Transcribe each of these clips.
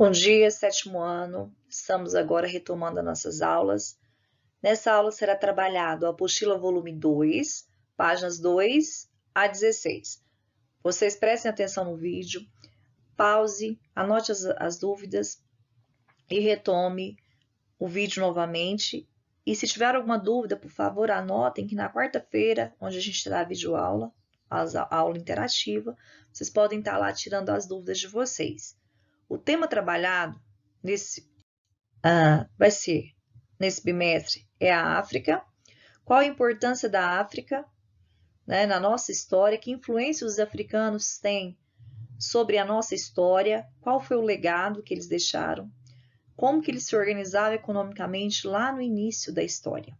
Bom dia, sétimo ano. Estamos agora retomando as nossas aulas. Nessa aula será trabalhado a apostila volume 2, páginas 2 a 16. Vocês prestem atenção no vídeo, pause, anote as dúvidas e retome o vídeo novamente. E se tiver alguma dúvida, por favor, anotem que na quarta-feira, onde a gente terá a videoaula, a aula interativa, vocês podem estar lá tirando as dúvidas de vocês. O tema trabalhado vai ser, nesse bimestre, é a África. Qual a importância da África, né, na nossa história? Que influência os africanos têm sobre a nossa história? Qual foi o legado que eles deixaram? Como que eles se organizavam economicamente lá no início da história?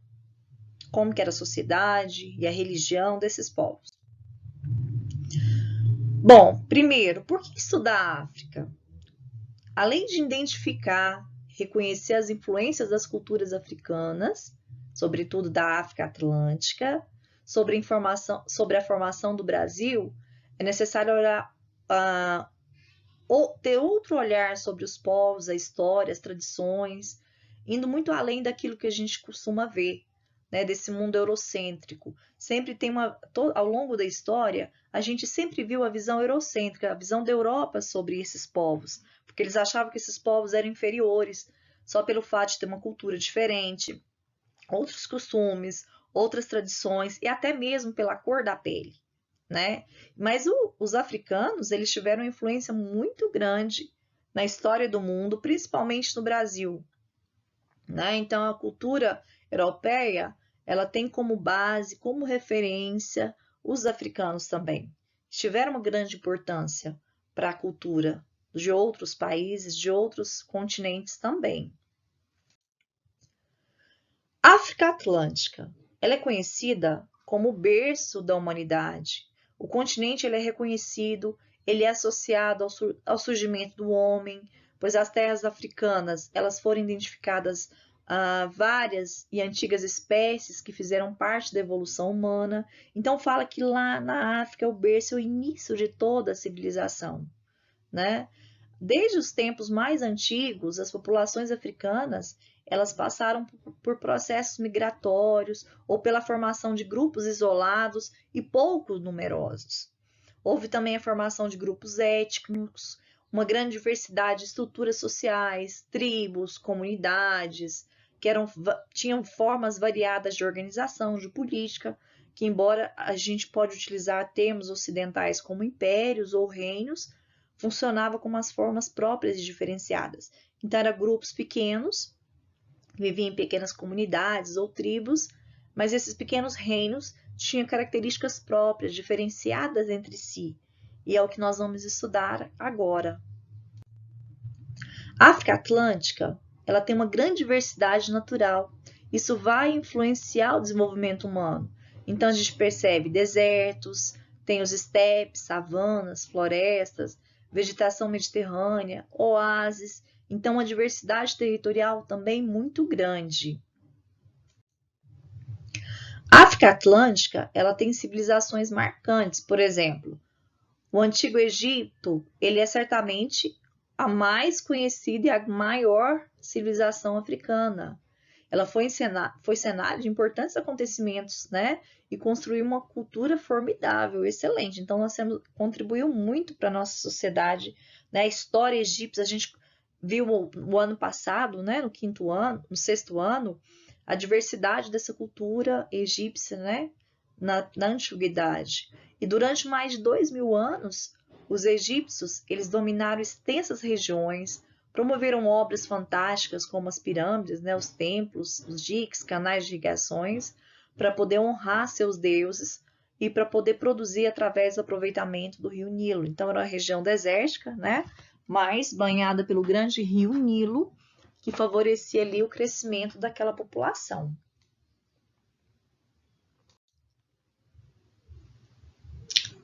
Como que era a sociedade e a religião desses povos? Bom, primeiro, por que estudar a África? Além de identificar, reconhecer as influências das culturas africanas, sobretudo da África Atlântica, sobre a formação do Brasil, é necessário ter outro olhar sobre os povos, a história, as tradições, indo muito além daquilo que a gente costuma ver, né, desse mundo eurocêntrico. Sempre tem ao longo da história, a gente sempre viu a visão eurocêntrica, a visão da Europa sobre esses povos, porque eles achavam que esses povos eram inferiores só pelo fato de ter uma cultura diferente, outros costumes, outras tradições e até mesmo pela cor da pele, né? Mas os africanos, eles tiveram uma influência muito grande na história do mundo, principalmente no Brasil, né? Então, a cultura europeia, ela tem como base, como referência, os africanos também. Tiveram uma grande importância para a cultura de outros países, de outros continentes também. A África Atlântica, ela é conhecida como o berço da humanidade. O continente ele é reconhecido, ele é associado ao surgimento do homem, pois as terras africanas elas foram identificadas várias e antigas espécies que fizeram parte da evolução humana. Então fala que lá na África é o berço, é o início de toda a civilização, né? Desde os tempos mais antigos, as populações africanas elas passaram por processos migratórios ou pela formação de grupos isolados e pouco numerosos. Houve também a formação de grupos étnicos, uma grande diversidade de estruturas sociais, tribos, comunidades, que tinham formas variadas de organização, de política, que embora a gente pode utilizar termos ocidentais como impérios ou reinos, funcionava com umas formas próprias e diferenciadas. Então, eram grupos pequenos, viviam em pequenas comunidades ou tribos, mas esses pequenos reinos tinham características próprias, diferenciadas entre si, e é o que nós vamos estudar agora. A África Atlântica, ela tem uma grande diversidade natural. Isso vai influenciar o desenvolvimento humano. Então, a gente percebe desertos, tem os estepes, savanas, florestas, vegetação mediterrânea, oásis. Então, a diversidade territorial também muito grande. A África Atlântica, ela tem civilizações marcantes, por exemplo, o Antigo Egito, ele é certamente a mais conhecida e a maior civilização africana. Ela foi cenário de importantes acontecimentos, né? E construiu uma cultura formidável, excelente. Então, contribuiu muito para a nossa sociedade, né? A história egípcia, a gente viu o ano passado, né? No sexto ano, a diversidade dessa cultura egípcia, né? Na antiguidade. E durante mais de 2.000 anos, os egípcios eles dominaram extensas regiões, promoveram obras fantásticas como as pirâmides, né, os templos, os diques, canais de irrigações, para poder honrar seus deuses e para poder produzir através do aproveitamento do rio Nilo. Então, era uma região desértica, né, mas banhada pelo grande rio Nilo, que favorecia ali o crescimento daquela população.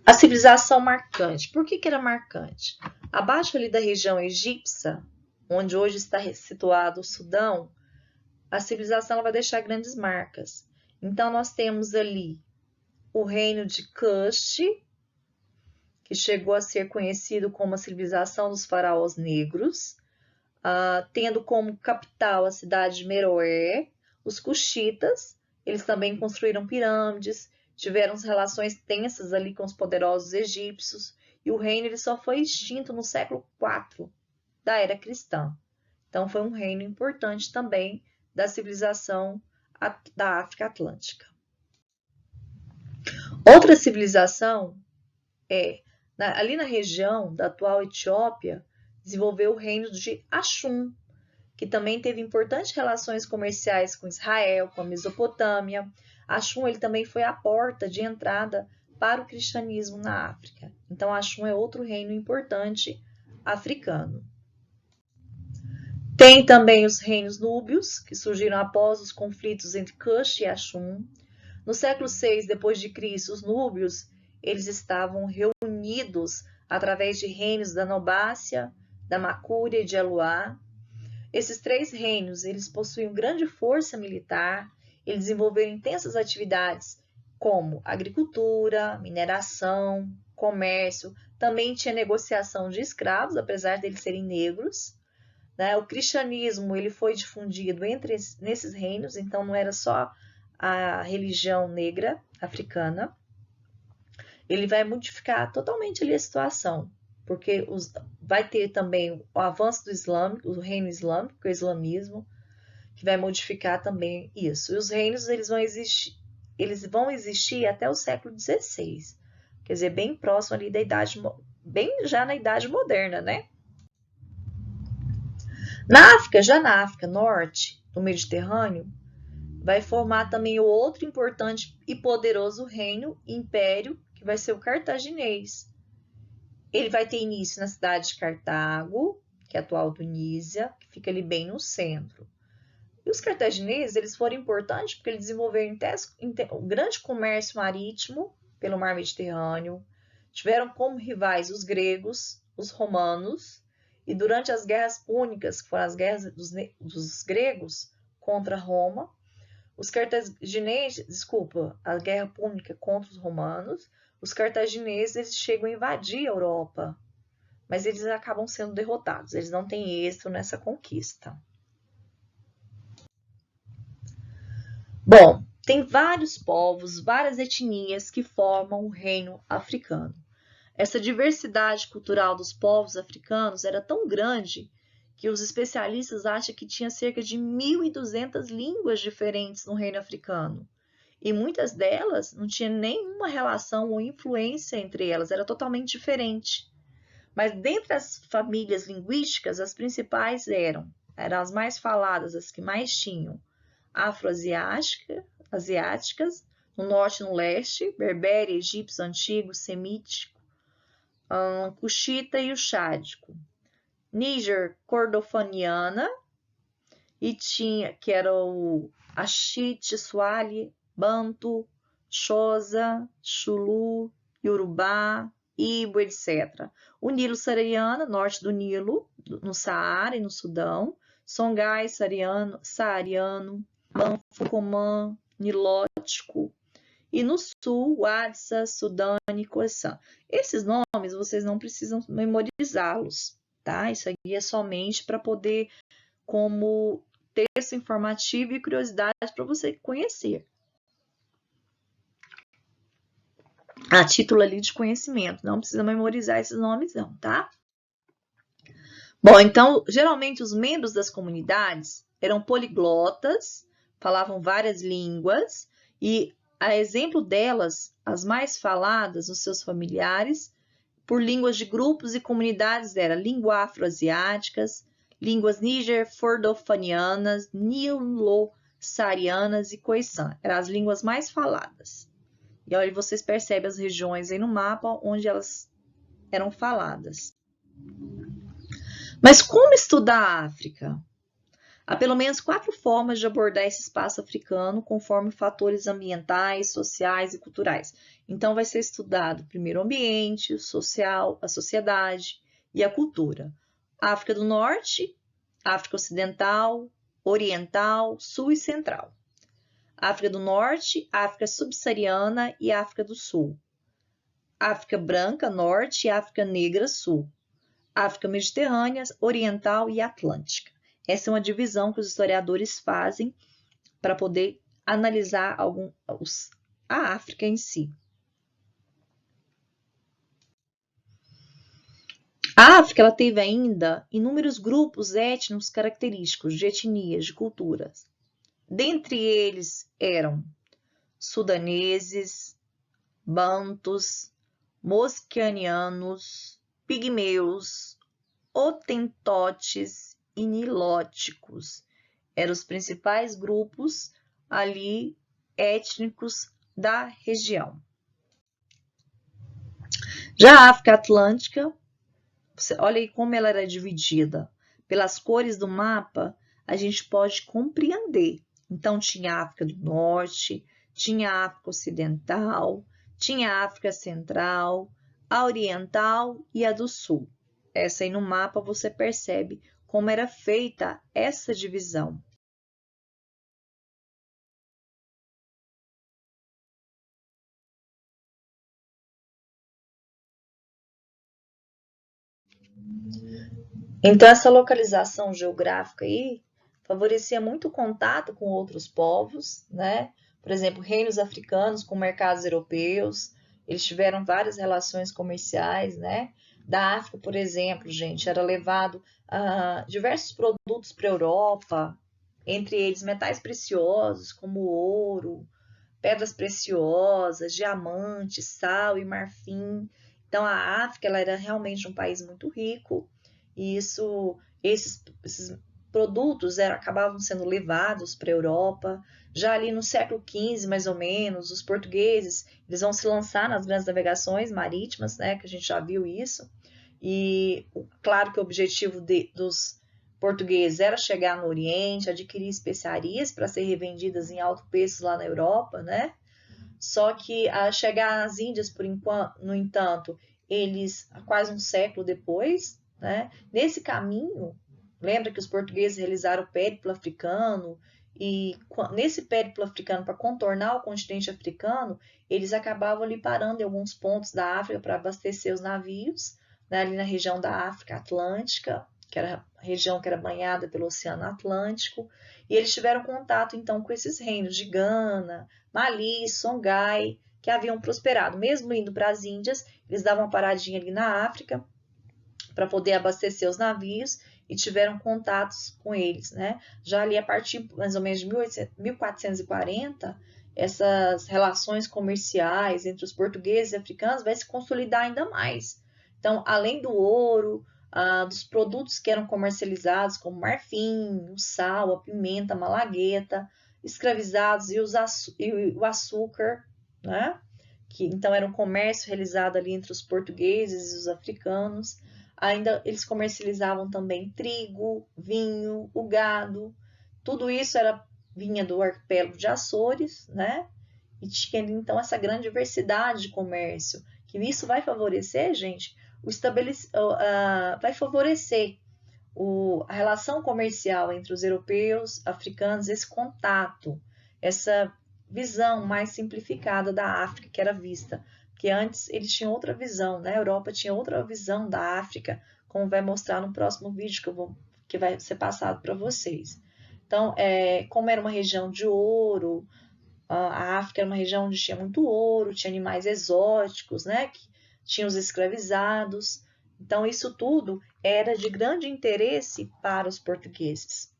A civilização marcante. Por que era marcante? Abaixo ali da região egípcia, onde hoje está situado o Sudão, a civilização vai deixar grandes marcas. Então, nós temos ali o reino de Kush, que chegou a ser conhecido como a civilização dos faraós negros. tendo como capital a cidade de Meroé. Os cuxitas, eles também construíram pirâmides, tiveram relações tensas ali com os poderosos egípcios, e o reino ele só foi extinto no século IV da era cristã. Então, foi um reino importante também da civilização da África Atlântica. Outra civilização ali na região da atual Etiópia, desenvolveu o reino de Axum, que também teve importantes relações comerciais com Israel, com a Mesopotâmia. Axum ele também foi a porta de entrada para o cristianismo na África. Então, Axum é outro reino importante africano. Tem também os reinos núbios, que surgiram após os conflitos entre Cush e Axum. No século VI d.C., os núbios eles estavam reunidos através de reinos da Nobácia, da Macúria e de Eluá. Esses três reinos eles possuíam grande força militar, eles desenvolveram intensas atividades como agricultura, mineração, comércio, também tinha negociação de escravos, apesar de eles serem negros. O cristianismo ele foi difundido nesses reinos, então não era só a religião negra africana. Ele vai modificar totalmente ali a situação, porque vai ter também o avanço do islâmico, o reino islâmico, o islamismo, que vai modificar também isso. E os reinos eles vão existir até o século XVI, quer dizer, bem próximo ali da idade, bem já na idade moderna, né? Na África Norte, no Mediterrâneo, vai formar também o outro importante e poderoso reino, império, que vai ser o cartaginês. Ele vai ter início na cidade de Cartago, que é a atual Tunísia, que fica ali bem no centro. E os cartagineses eles foram importantes porque eles desenvolveram um grande comércio marítimo pelo mar Mediterrâneo, tiveram como rivais os gregos, os romanos, e durante as guerras púnicas, que foram as guerras dos gregos contra Roma, os cartagineses, a guerra púnica contra os romanos, os cartagineses eles chegam a invadir a Europa, mas eles acabam sendo derrotados, eles não têm êxito nessa conquista. Bom, tem vários povos, várias etnias que formam o reino africano. Essa diversidade cultural dos povos africanos era tão grande que os especialistas acham que tinha cerca de 1.200 línguas diferentes no reino africano. E muitas delas não tinham nenhuma relação ou influência entre elas, era totalmente diferente. Mas dentre as famílias linguísticas, as principais eram as mais faladas, as que mais tinham afro-asiáticas, no norte e no leste, berbere, egípcio antigo, semítico, cuxita e o chádico. Níger cordofaniana, e tinha, que era o Ashite, Swahili, Bantu, Xhosa, Chulu, Yorubá, Ibo, etc. O Nilo Saariano, norte do Nilo, no Saara e no Sudão, Songhai, Saariano, Banfu-Comã, Nilótico, e no sul, o Hadza, Sudane e Khoisan. Esses nomes vocês não precisam memorizá-los, tá? Isso aqui é somente para poder, como texto informativo e curiosidade para você conhecer. A título ali de conhecimento, não precisa memorizar esses nomes não, tá? Bom, então, geralmente os membros das comunidades eram poliglotas, falavam várias línguas, e a exemplo delas, as mais faladas nos seus familiares, por línguas de grupos e comunidades, era língua afro-asiáticas, línguas níger-fordofanianas, nilo-saarianas e khoisan. Eram as línguas mais faladas. E aí vocês percebem as regiões aí no mapa onde elas eram faladas. Mas como estudar a África? Há pelo menos 4 formas de abordar esse espaço africano conforme fatores ambientais, sociais e culturais. Então, vai ser estudado primeiro o ambiente, o social, a sociedade e a cultura. África do Norte, África Ocidental, Oriental, Sul e Central. África do Norte, África Subsaariana e África do Sul. África Branca, Norte e África Negra, Sul. África Mediterrânea, Oriental e Atlântica. Essa é uma divisão que os historiadores fazem para poder analisar a África em si. A África ela teve ainda inúmeros grupos étnicos característicos de etnias, de culturas. Dentre eles eram sudaneses, bantus, mosquianianos, pigmeus, hotentotes e nilóticos. Eram os principais grupos ali étnicos da região. Já a África Atlântica, olha aí como ela era dividida. Pelas cores do mapa, a gente pode compreender. Então, tinha a África do Norte, tinha a África Ocidental, tinha a África Central, a Oriental e a do Sul. Essa aí no mapa você percebe como era feita essa divisão. Então, essa localização geográfica aí favorecia muito o contato com outros povos, né? Por exemplo, reinos africanos com mercados europeus, eles tiveram várias relações comerciais, né? Da África, por exemplo, gente, era levado diversos produtos para a Europa, entre eles metais preciosos como ouro, pedras preciosas, diamantes, sal e marfim. Então, a África ela era realmente um país muito rico e esses produtos acabavam sendo levados para a Europa. Já ali no século XV, mais ou menos, os portugueses eles vão se lançar nas grandes navegações marítimas, né, que a gente já viu isso. E claro que o objetivo dos portugueses era chegar no Oriente, adquirir especiarias para ser revendidas em alto preço lá na Europa, né? Só que a chegar às Índias, por enquanto, no entanto, eles quase um século depois, né? Nesse caminho, lembra que os portugueses realizaram o périplo africano e nesse périplo africano para contornar o continente africano, eles acabavam ali parando em alguns pontos da África para abastecer os navios, né? Ali na região da África Atlântica, que era a região que era banhada pelo Oceano Atlântico, e eles tiveram contato então com esses reinos de Gana, Mali, Songhai, que haviam prosperado. Mesmo indo para as Índias, eles davam uma paradinha ali na África para poder abastecer os navios e tiveram contatos com eles, né? Já ali a partir mais ou menos de 1440, essas relações comerciais entre os portugueses e africanos vai se consolidar ainda mais. Então, além do ouro, dos produtos que eram comercializados, como marfim, o sal, a pimenta, a malagueta, escravizados e o açúcar, né? Que então era um comércio realizado ali entre os portugueses e os africanos. Ainda eles comercializavam também trigo, vinho, o gado. Tudo isso vinha do arquipélago de Açores, né? E tinha então essa grande diversidade de comércio, que isso vai favorecer, gente, vai favorecer a relação comercial entre os europeus, africanos, esse contato, essa visão mais simplificada da África que era vista. Porque antes eles tinham outra visão, né? A Europa tinha outra visão da África, como vai mostrar no próximo vídeo que vai ser passado para vocês. Então, como era uma região de ouro, a África era uma região onde tinha muito ouro, tinha animais exóticos, né? Que tinha os escravizados. Então, isso tudo era de grande interesse para os portugueses.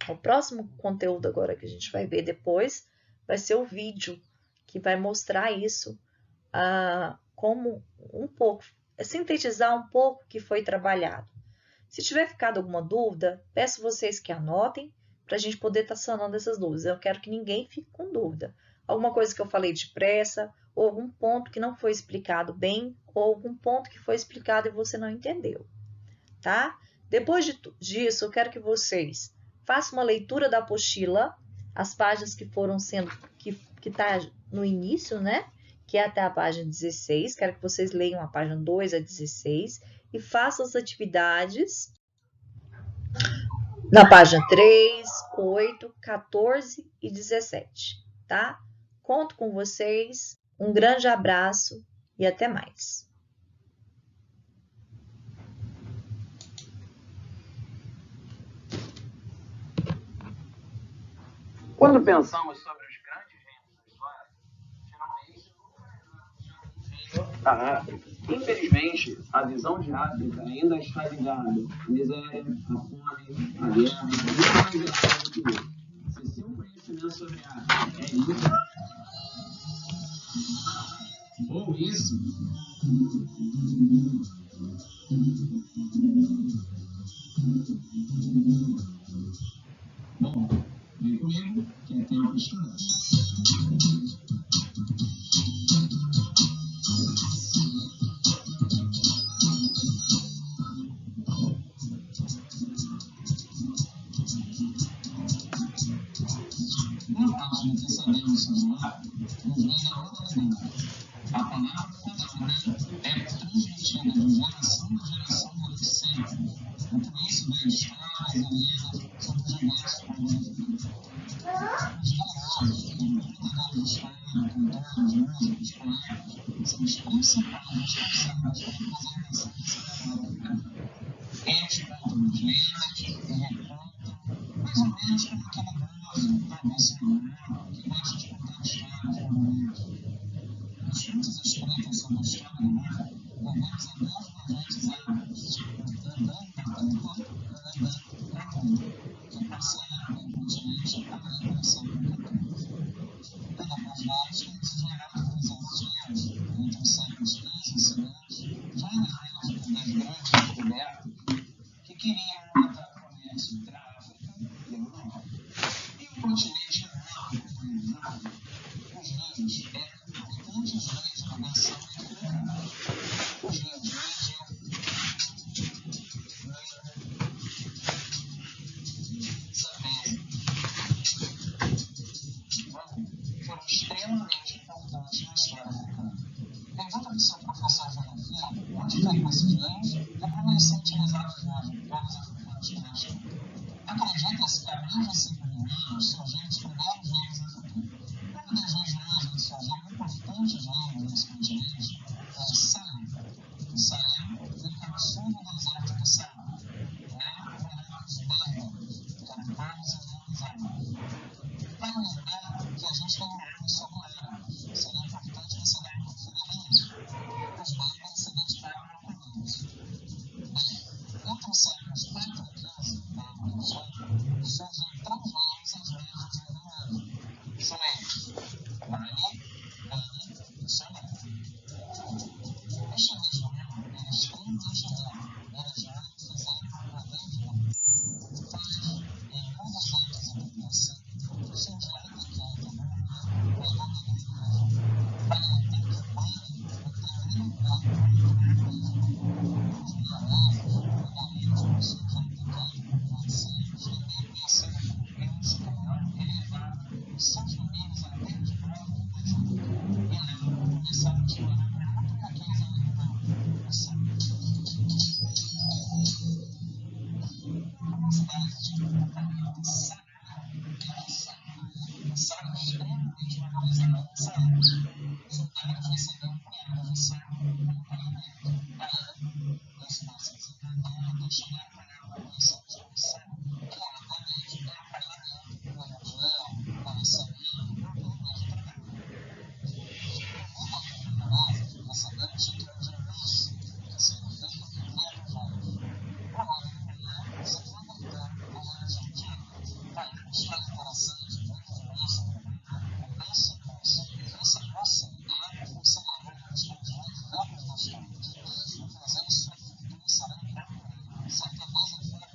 O próximo conteúdo agora que a gente vai ver depois vai ser o vídeo que vai mostrar isso, como um pouco, sintetizar um pouco o que foi trabalhado. Se tiver ficado alguma dúvida, peço vocês que anotem para a gente poder estar sanando essas dúvidas. Eu quero que ninguém fique com dúvida. Alguma coisa que eu falei depressa, ou algum ponto que não foi explicado bem, ou algum ponto que foi explicado e você não entendeu, tá? Depois disso, eu quero que vocês façam uma leitura da apostila, as páginas que foram sendo, que tá no início, né? Que é até a página 16. Quero que vocês leiam a página 2 a 16 e façam as atividades na página 3, 8, 14 e 17, tá? Conto com vocês. Um grande abraço e até mais. Quando pensamos sobre os grandes reinos da história, geralmente a África. Infelizmente, a visão de África ainda está ligada à miséria, à fome, à guerra, e muito mais geral do que isso. Se seu conhecimento sobre a África é isso, ou isso, bom, vem comigo, que é tempo de estudar. Uma parte do que sabemos sobre a África nos vem da oralidade. A palavra falada é transmitida de geração em geração durante séculos. E por isso veio histórias e lendas sobre os diversos povos africanos. Os geólogos, pesquisadores de história, cantores, músicos, poetas, são os principais responsáveis pela preservação dessa memória africana. Eles contam as lendas e recontam, mais ou menos como aquele idoso, talvez senhor, que gosta de contar histórias para mulheres. Nos fontes escritas sobre a história do mundo, podemos a dois navegantes árabes, que passaram pelo continente ainda no século XIV. E depois deles, temos os Heródotos antigos, entre os séculos XV e II, já na época das grandes descobertas, que queriam aumentar o comércio entre a África e a Europa. E o continente enorme colonizado, os rios eram importantes meios de ligação entre lugares. Os rios Níger, Zambézia, foram extremamente importantes na história africana. Pergunta para o seu professor de geografia onde ficam esses rios e como eles são utilizados hoje pelos africanos pela história. Acredita-se que há mais de 5 mil anos surgiram os primeiros reinos africanos. Uma das regiões onde surgiram importantes reinos nesse continente é o Sahel. O Sahel fica no sul do deserto do Saara. Lá moravam os bérbaros, que eram povos islamizados. Para lembrar que a gente tem um nome sobre árabes, seria importante você dar uma conferida nisso. Os bárbaros se dedicaram a comuns. Bem, entre os séculos 4 e 15 da Época do Gelo, surgem 3 reinos às margens do Rio Nilo. São eles: Mali, Beni e Somalia. Este mesmo nome era extremamente raro, e a região fizeram uma grande luta. Mas, em um dos ventos em Tunísia, surgiu um pequeno também, levando a grande região. Para lembrar que Mali não tem nenhum corpo para o os milanês, mongoleiros, surgem pequeno, franceses, também conhecidos como peões espanhol, elevaram os seus domínios até de volta do deserto. E lá começaram a explorar para outro país além do norte, o sul. Uma cidade de comportamento sagrado é o Saara. O Saara é extremamente valorizado no Saara. Os soldados receberam punhadas de sal como pagamento. Daí, eles fossem se encantando até chegar a palavra conhecida como sal, que obviamente é o pagamento do elogio, da excelência, ou pelo meio de trabalho. No mundo poderoso, recebeu o título de Lucy, que significa primeiro voz. O homem e mulher se aproveitando da Argentina. Bem, história interessante, muito imensa, essa moça é funcionária dos conjuntos amplos da história. Inclusive, sua fortuna será incalculável. Certa vez ele foi a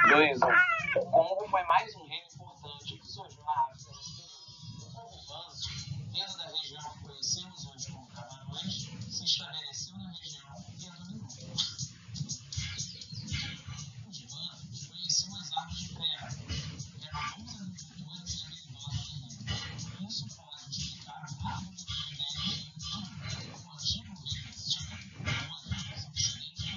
2-1. O Congo foi mais um reino importante que surgiu na África do Sul. O Congo vindo da região que conhecemos hoje como Camarões, se estabeleceu na região e a dominou. O Divã conheceu as árvores de pedra, renovou as agriculturas e agricultores também. Isso pode explicar a árvore de pedra como antigo reino existente, são diferentes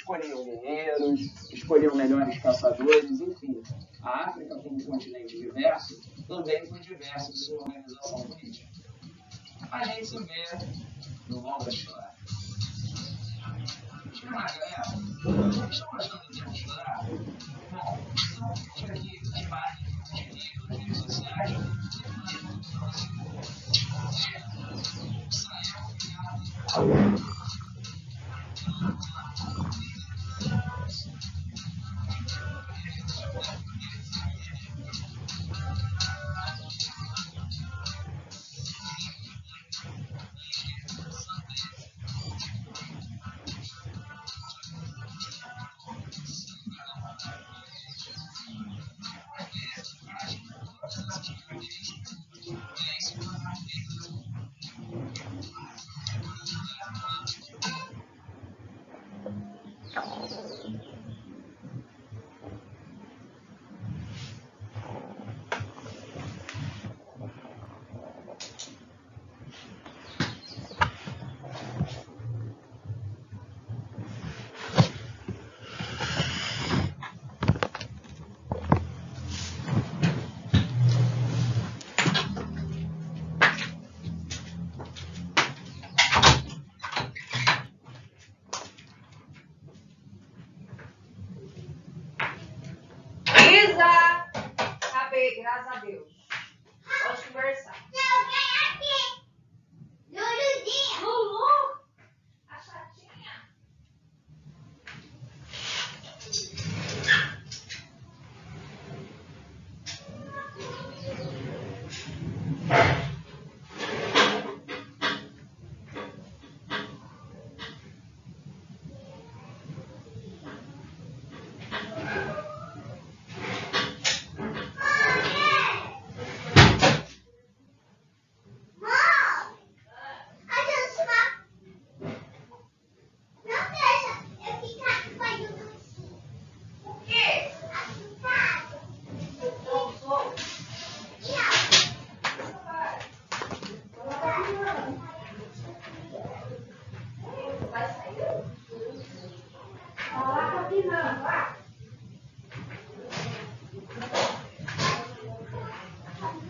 escolhiam guerreiros, escolhiam melhores caçadores, enfim. A África, como um continente diverso, também foi diverso em sua organização política. A gente se vê no longo da história. Galera, estão gostando de misturar? Bom, então fica aqui as páginas de livros, redes sociais, Israel,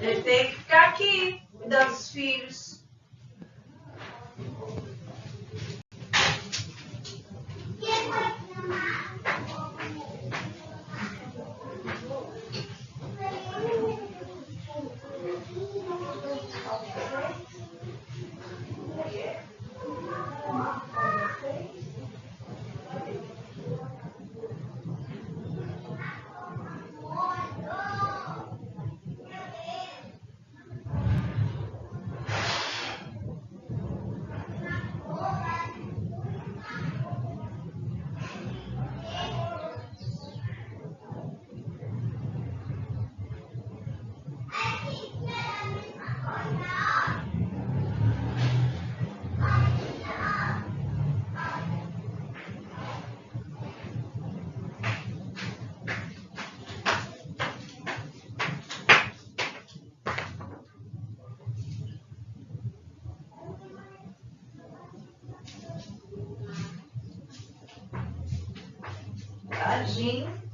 Ele tem que ficar aqui, cuidando dos filhos. Tadinho.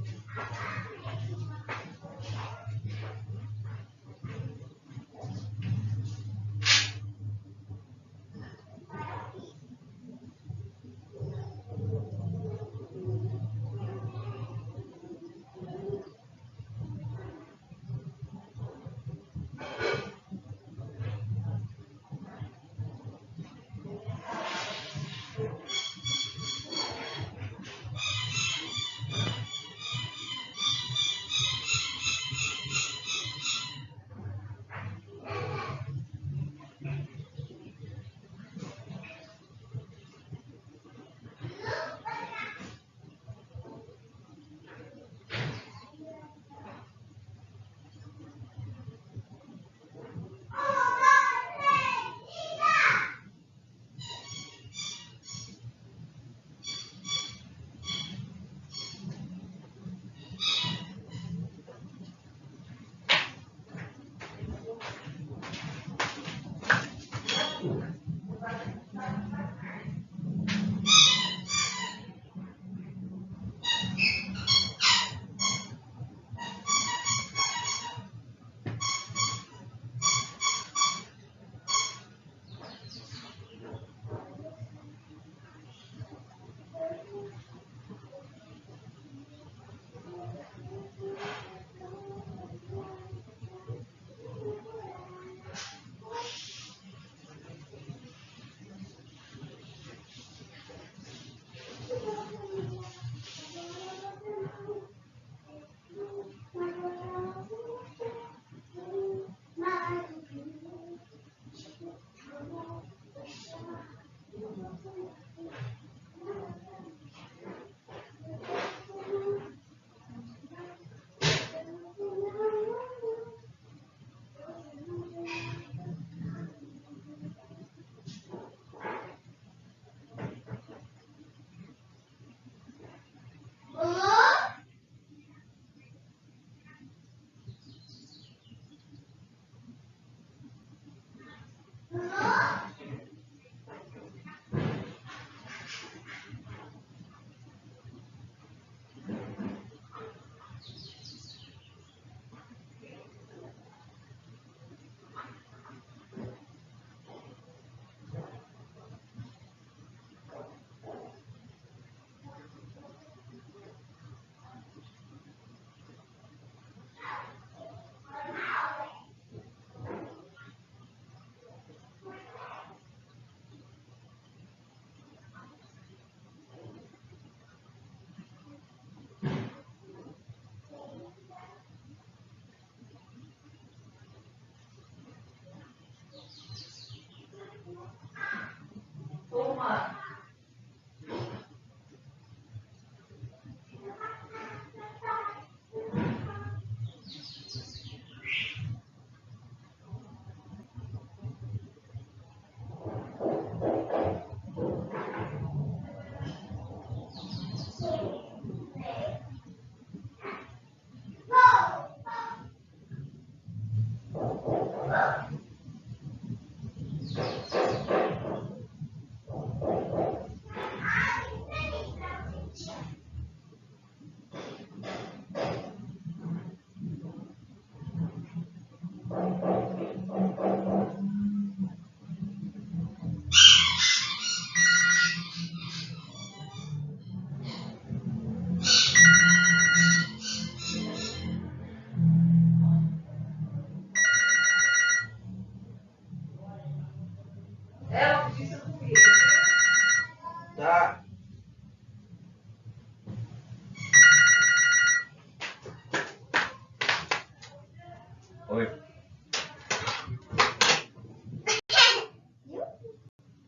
Oi.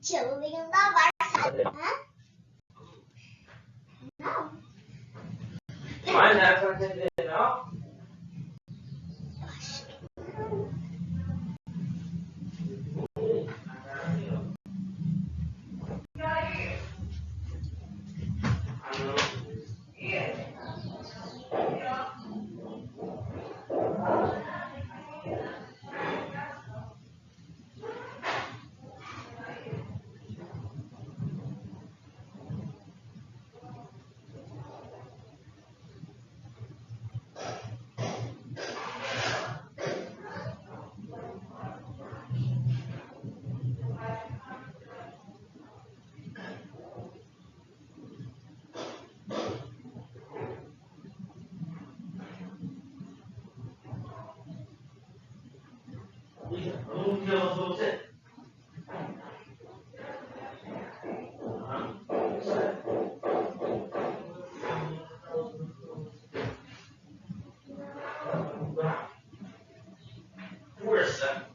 Chilling the Barca. Hã? Não. Mas não era pra entender, não? Força.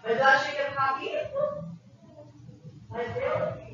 Mas eu achei que era rápido. Mas eu...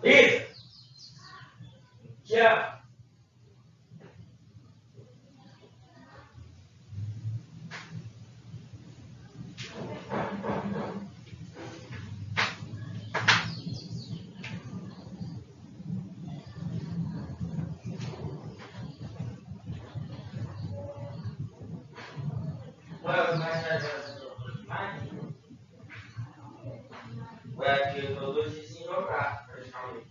Lisa! Tchau! Foi aqui, eu tô dois dias sem jogar, praticamente.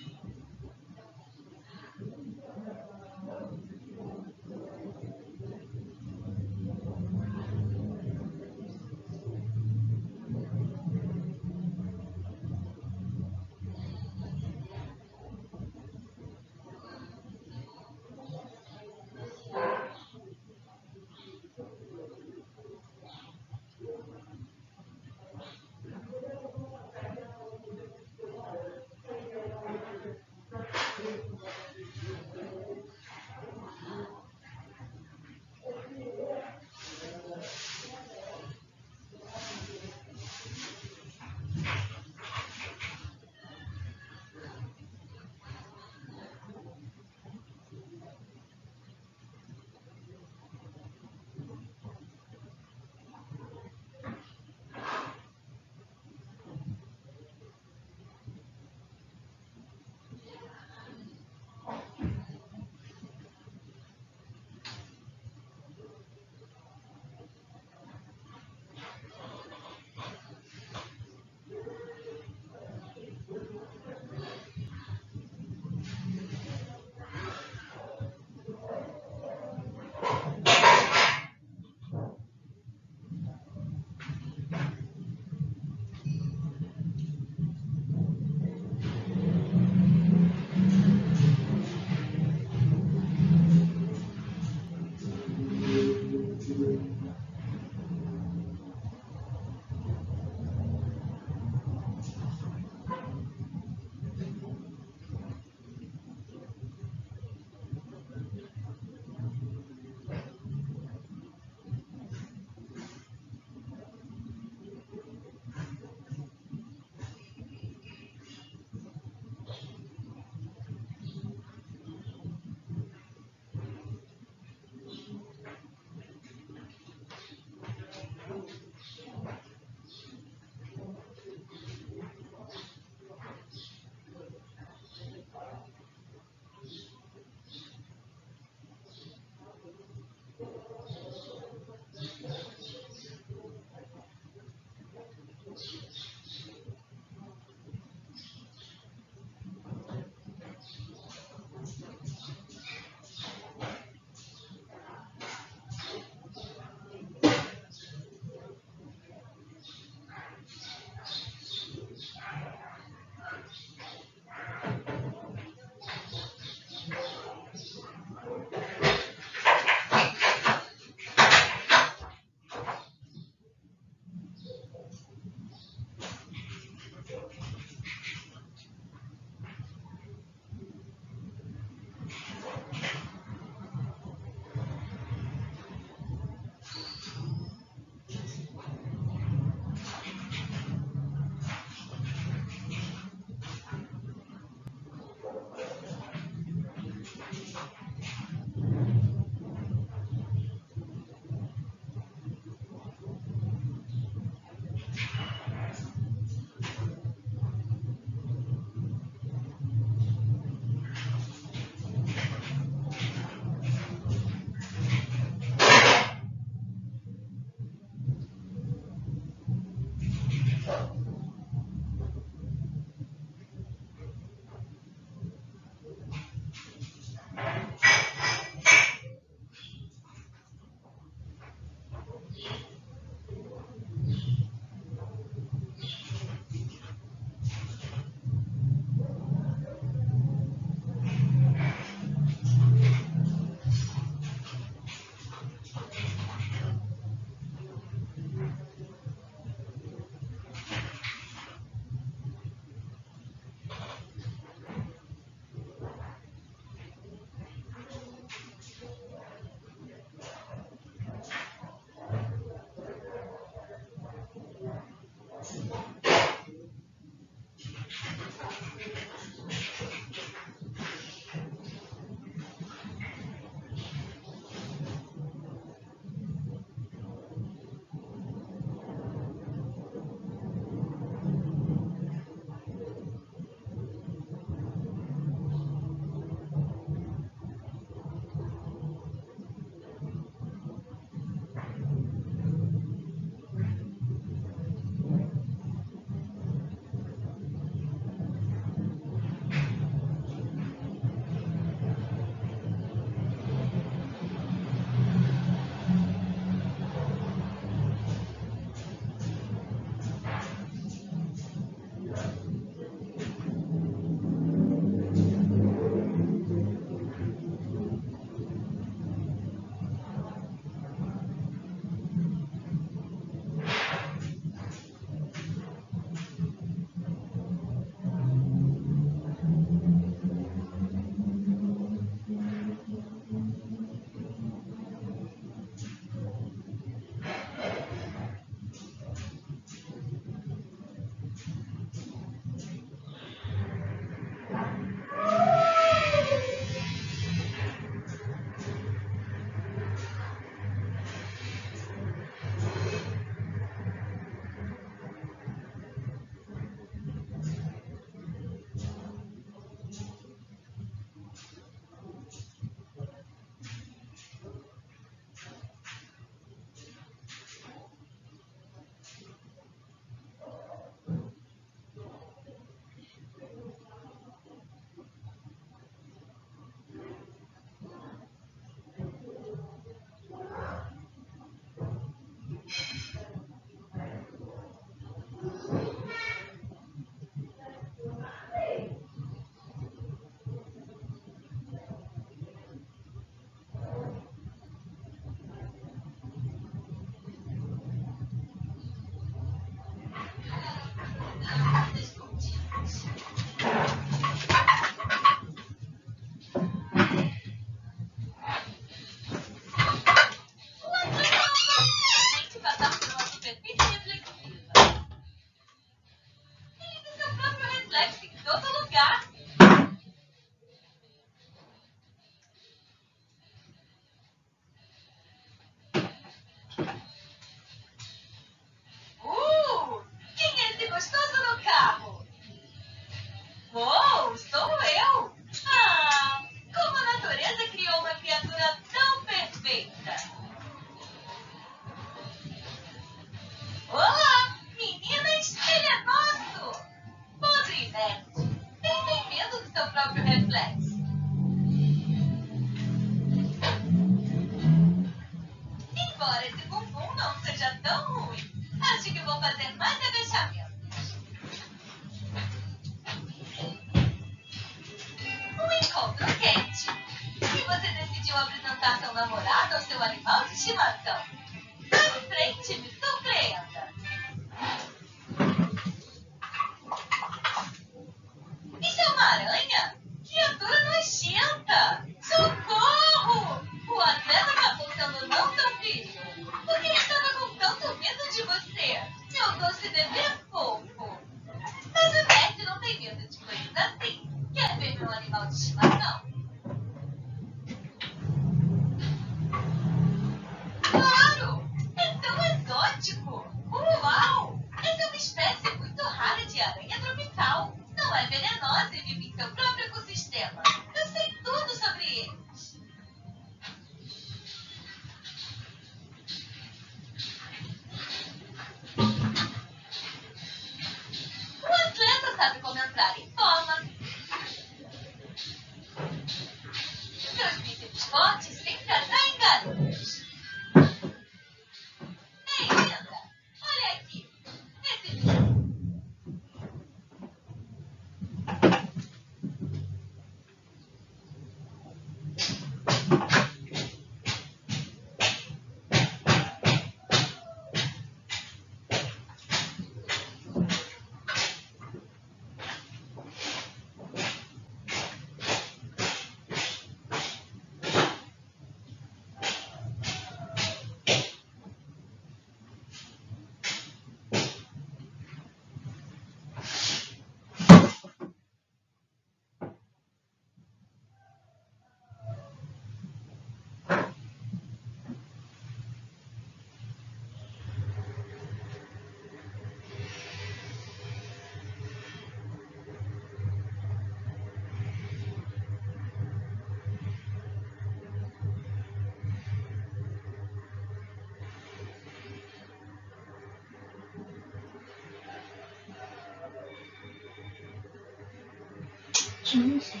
Não sei.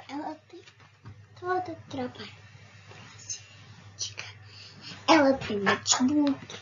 Ela tem toda trabalho. Ela tem notebook,